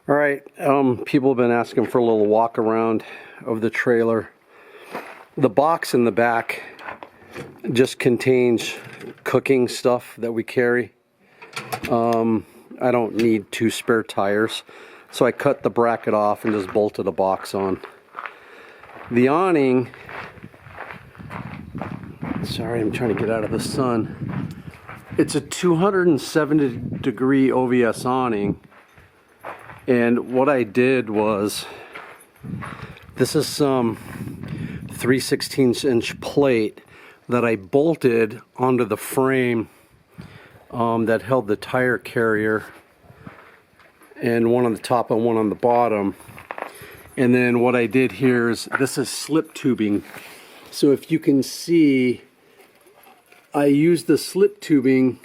All right, people have been asking for a little walk around of the trailer. The box in the back just contains cooking stuff that we carry. I don't need 2 spare tires, so I cut the bracket off and just bolted a box on. The awning, sorry, I'm trying to get out of the sun. It's a 270-degree OVS awning. And what I did was, this is some 3/16" plate that I bolted onto the frame that held the tire carrier, and one on the top and one on the bottom. And then what I did here is, this is slip tubing. So if you can see, I used the slip tubing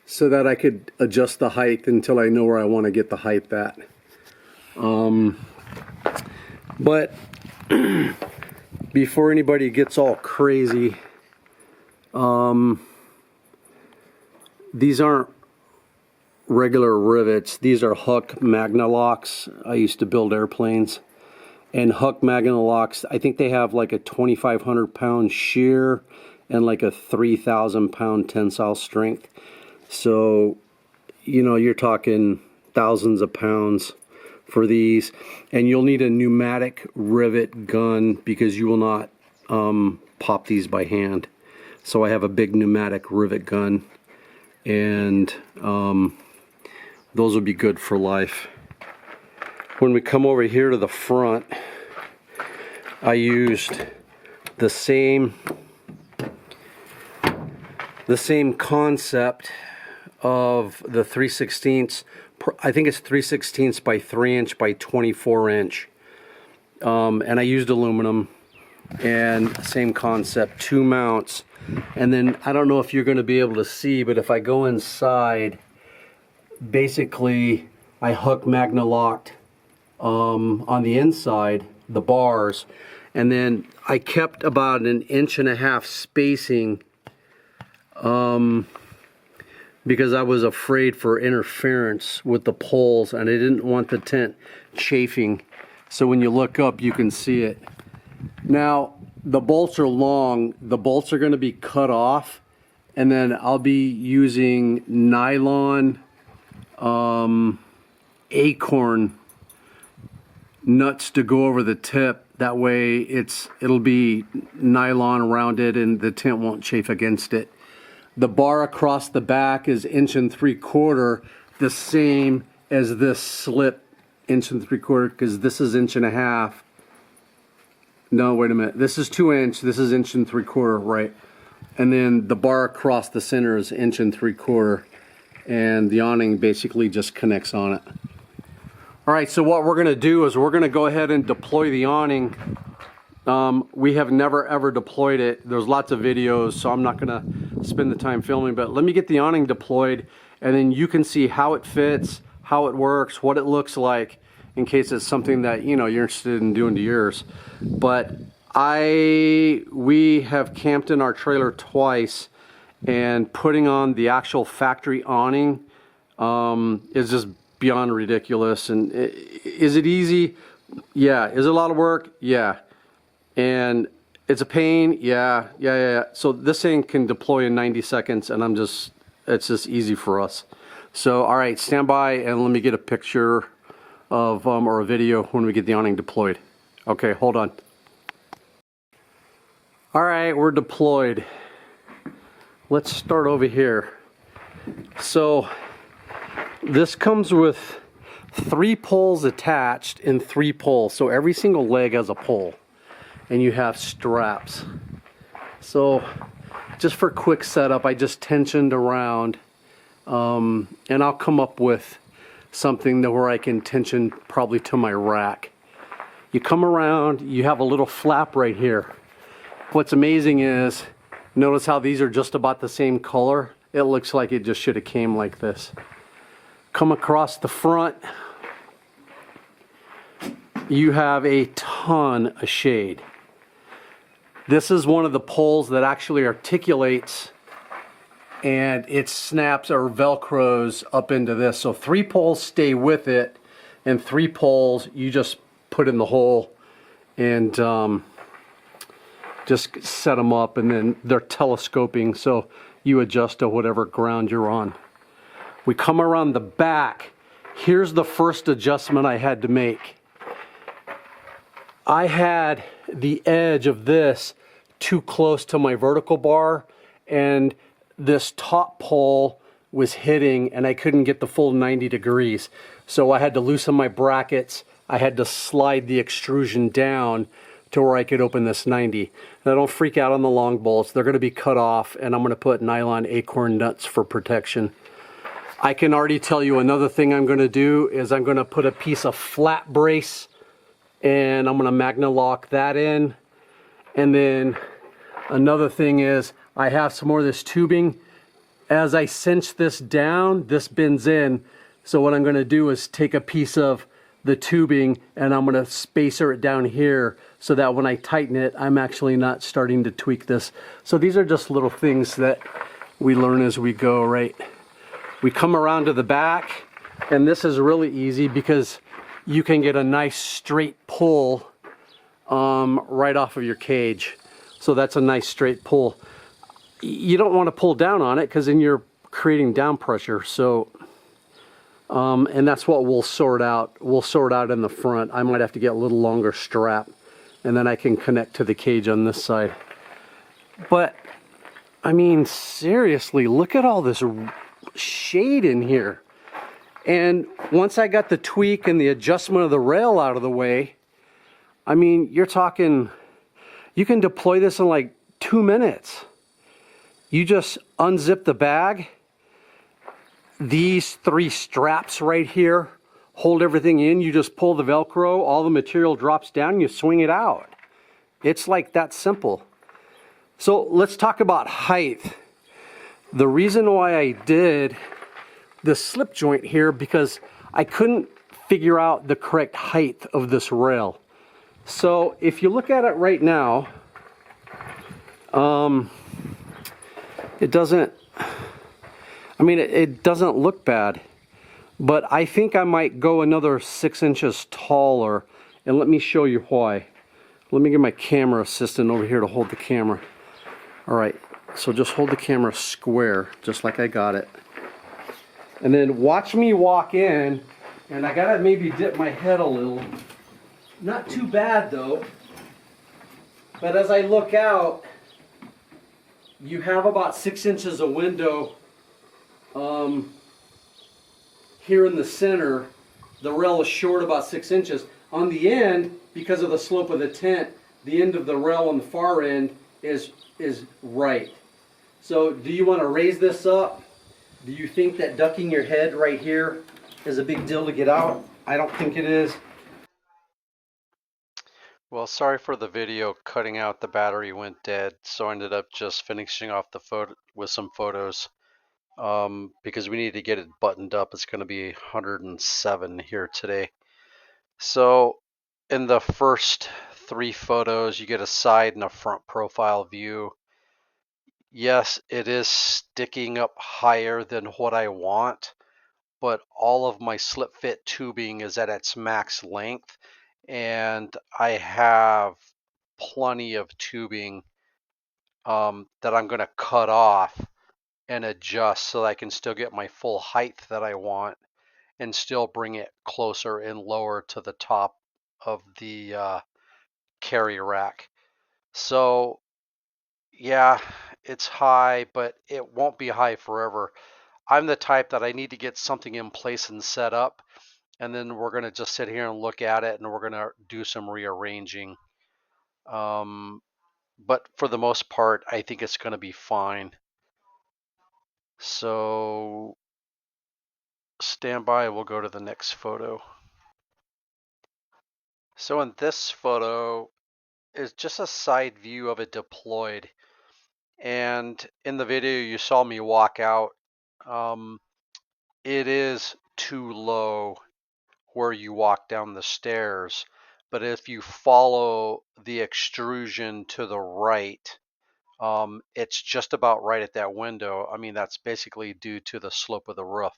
so that I could adjust the height until I know where I want to get the height at. But before anybody gets all crazy, these aren't regular rivets. These are Huck Magnalocks. I used to build airplanes. And Huck Magnalocks, I think they have like a 2,500 pound shear and like a 3,000 pound tensile strength. So, you know, you're talking thousands of pounds for these. And you'll need a pneumatic rivet gun because you will not pop these by hand. So I have a big pneumatic rivet gun, and those will be good for life. When we come over here to the front, I used the same concept of the 3/16. I think it's 3/16 by 3" by 24". And I used aluminum, and same concept, 2 mounts. And then I don't know if you're going to be able to see, but if I go inside, basically I Huck Magnalocked on the inside the bars, and then I kept about 1.5 inch spacing because I was afraid for interference with the poles, and I didn't want the tent chafing. So when you look up, you can see it. Now, the bolts are long. The bolts are going to be cut off, and then I'll be using nylon acorn nuts to go over the tip. That way it'll be nylon around it and the tent won't chafe against it. The bar across the back is 1 3/4", the same as this slip, 1 3/4", because this is 1.5". No, wait a minute. This is 2 inch. This is 1 3/4", right? And then the bar across the center is 1 3/4", and the awning basically just connects on it. All right, so what we're going to do is we're going to go ahead and deploy the awning. We have never ever deployed it. There's lots of videos, so I'm not going to spend the time filming, but let me get the awning deployed, and then you can see how it fits, how it works, what it looks like, in case it's something that, you know, you're interested in doing to yours. But we have camped in our trailer twice, and putting on the actual factory awning is just beyond ridiculous. And is it easy? Yeah. Is it a lot of work? Yeah. And it's a pain? Yeah. So this thing can deploy in 90 seconds, and it's just easy for us. So, all right, stand by and let me get a picture of, or a video when we get the awning deployed. Okay, hold on. All right, we're deployed. Let's start over here. So this comes with 3 poles attached and 3 poles. So every single leg has a pole, and you have straps. So just for quick setup, I just tensioned around, and I'll come up with something where I can tension probably to my rack. You come around, you have a little flap right here. What's amazing is, notice how these are just about the same color. It looks like it just should have came like this. Come across the front, you have a ton of shade. This is one of the poles that actually articulates and it snaps or velcros up into this. So 3 poles stay with it, and 3 poles you just put in the hole and just set them up, and then they're telescoping, so you adjust to whatever ground you're on. We come around the back. Here's the first adjustment I had to make. I had the edge of this too close to my vertical bar, and this top pole was hitting, and I couldn't get the full 90 degrees. So I had to loosen my brackets. I had to slide the extrusion down to where I could open this 90. Now don't freak out on the long bolts. They're gonna be cut off, and I'm gonna put nylon acorn nuts for protection. I can already tell you another thing I'm gonna do is I'm gonna put a piece of flat brace, and I'm gonna magna lock that in. And then another thing is I have some more of this tubing. As I cinch this down, this bends in. So what I'm gonna do is take a piece of the tubing and I'm gonna spacer it down here so that when I tighten it, I'm actually not starting to tweak this. So these are just little things that we learn as we go, right? We come around to the back, and this is really easy because you can get a nice straight pull right off of your cage. So that's a nice straight pull. You don't want to pull down on it because then you're creating down pressure. So, and that's what we'll sort out. We'll sort out in the front. I might have to get a little longer strap, and then I can connect to the cage on this side. But, I mean, seriously, look at all this shade in here. And once I got the tweak and the adjustment of the rail out of the way, I mean, you're talking, you can deploy this in like 2 minutes. You just unzip the bag. These 3 straps right here hold everything in. You just pull the Velcro, all the material drops down, and you swing it out. It's like that simple. So let's talk about height. The reason why I did the slip joint here, because I couldn't figure out the correct height of this rail. So if you look at it right now, it doesn't, I mean, it doesn't look bad, but I think I might go another 6 inches taller, and let me show you why. Let me get my camera assistant over here to hold the camera. All right, so just hold the camera square, just like I got it. And then watch me walk in, and I gotta maybe dip my head a little. Not too bad though, but as I look out, you have about 6 inches of window here in the center. The rail is short about 6 inches. On the end, because of the slope of the tent, the end of the rail on the far end is right. So do you want to raise this up? Do you think that ducking your head right here is a big deal to get out? I don't think it is. Well, sorry for the video cutting out. The battery went dead, so I ended up just finishing off the photo with some photos because we need to get it buttoned up. It's going to be 107 here today. So in the first 3 photos, you get a side and a front profile view. Yes, it is sticking up higher than what I want, but all of my slip fit tubing is at its max length, and I have plenty of tubing that I'm going to cut off and adjust so that I can still get my full height that I want and still bring it closer and lower to the top of the carry rack. So yeah, it's high, but it won't be high forever. I'm the type that I need to get something in place and set up, and then we're going to just sit here and look at it, and we're going to do some rearranging. But for the most part, I think it's going to be fine. So stand by, we'll go to the next photo. So in this photo is just a side view of it deployed. And in the video you saw me walk out. It is too low where you walk down the stairs, but if you follow the extrusion to the right, It's just about right at that window. I mean, that's basically due to the slope of the roof.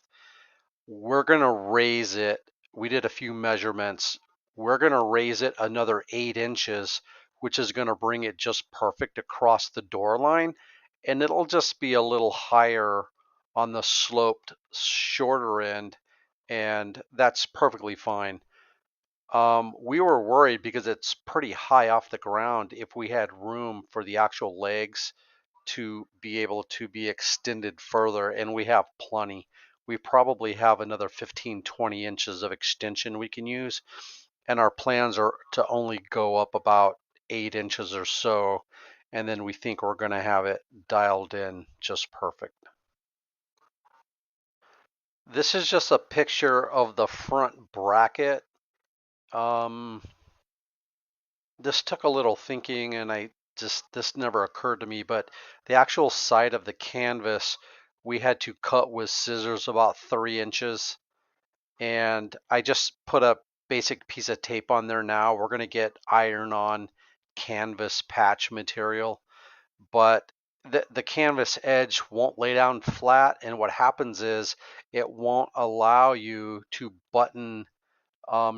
We're going to raise it. We did a few measurements. We're going to raise it another 8 inches, which is going to bring it just perfect across the door line. And it'll just be a little higher on the sloped shorter end. And that's perfectly fine. We were worried because it's pretty high off the ground if we had room for the actual legs to be able to be extended further, and we have plenty. We probably have another 15, 20 inches of extension we can use, and our plans are to only go up about 8 inches or so, and then we think we're going to have it dialed in just perfect. This is just a picture of the front bracket. Um, this took a little thinking, and this never occurred to me, but the actual side of the canvas we had to cut with scissors about 3 inches, and I just put a basic piece of tape on there. Now we're going to get iron-on canvas patch material, but the canvas edge won't lay down flat, and what happens is it won't allow you to button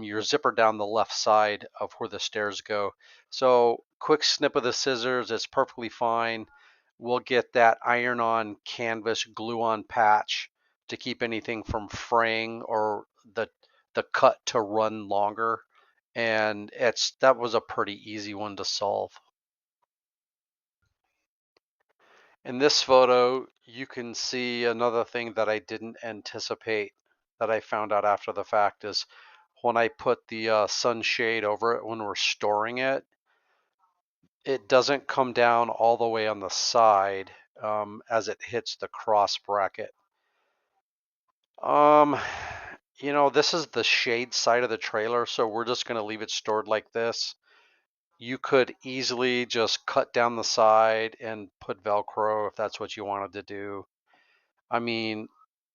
your zipper down the left side of where the stairs go. So quick snip of the scissors, it's perfectly fine. We'll get that iron-on canvas glue-on patch to keep anything from fraying or the cut to run longer. And that was a pretty easy one to solve. In this photo, you can see another thing that I didn't anticipate that I found out after the fact is when I put the sunshade over it when we're storing it, it doesn't come down all the way on the side as it hits the cross bracket. Um, this is the shade side of the trailer, so we're just going to leave it stored like this. You could easily just cut down the side and put Velcro if that's what you wanted to do. I mean,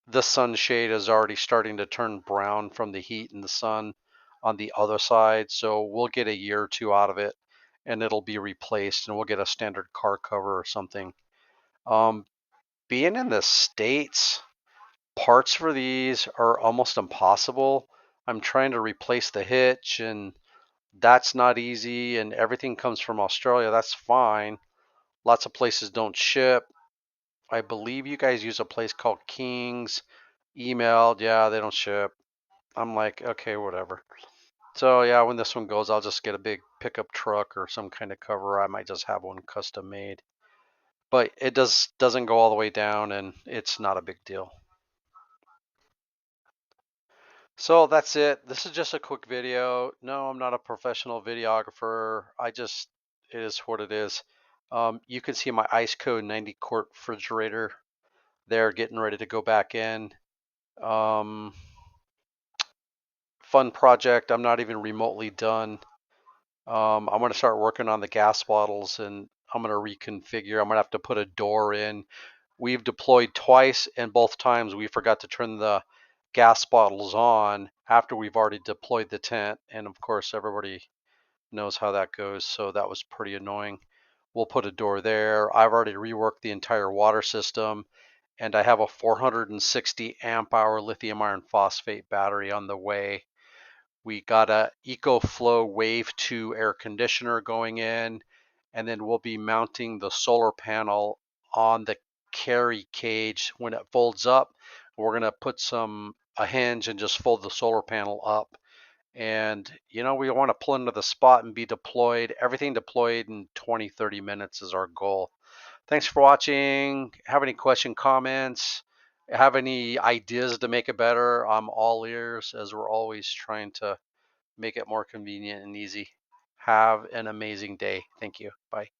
the sunshade is already starting to turn brown from the heat and the sun on the other side, so we'll get a year or two out of it and it'll be replaced and we'll get a standard car cover or something. Um, Being in the States, parts for these are almost impossible. I'm trying to replace the hitch and that's not easy, and everything comes from Australia. That's fine. Lots of places don't ship. I believe you guys use a place called King's. Emailed, yeah, they don't ship. I'm like, okay, whatever. So yeah, when this one goes, I'll just get a big pickup truck or some kind of cover. I might just have one custom made. But it doesn't go all the way down, and it's not a big deal. So that's it. This is just a quick video. No, I'm not a professional videographer. It is what it is. You can see my Ice Code 90 quart refrigerator there getting ready to go back in. Um, Fun project. I'm not even remotely done. I'm going to start working on the gas bottles and I'm going to reconfigure. I'm going to have to put a door in. We've deployed twice, and both times we forgot to turn the gas bottles on after we've already deployed the tent. And of course, everybody knows how that goes. So that was pretty annoying. We'll put a door there. I've already reworked the entire water system, and I have a 460 amp hour lithium iron phosphate battery on the way. We got a EcoFlow Wave 2 air conditioner going in, and then we'll be mounting the solar panel on the carry cage when it folds up. We're going to put a hinge and just fold the solar panel up. And we want to pull into the spot and be deployed. Everything deployed in 20, 30 minutes is our goal. Thanks for watching. Have any comments? Have any ideas to make it better? I'm all ears, as we're always trying to make it more convenient and easy. Have an amazing day. Thank you. Bye.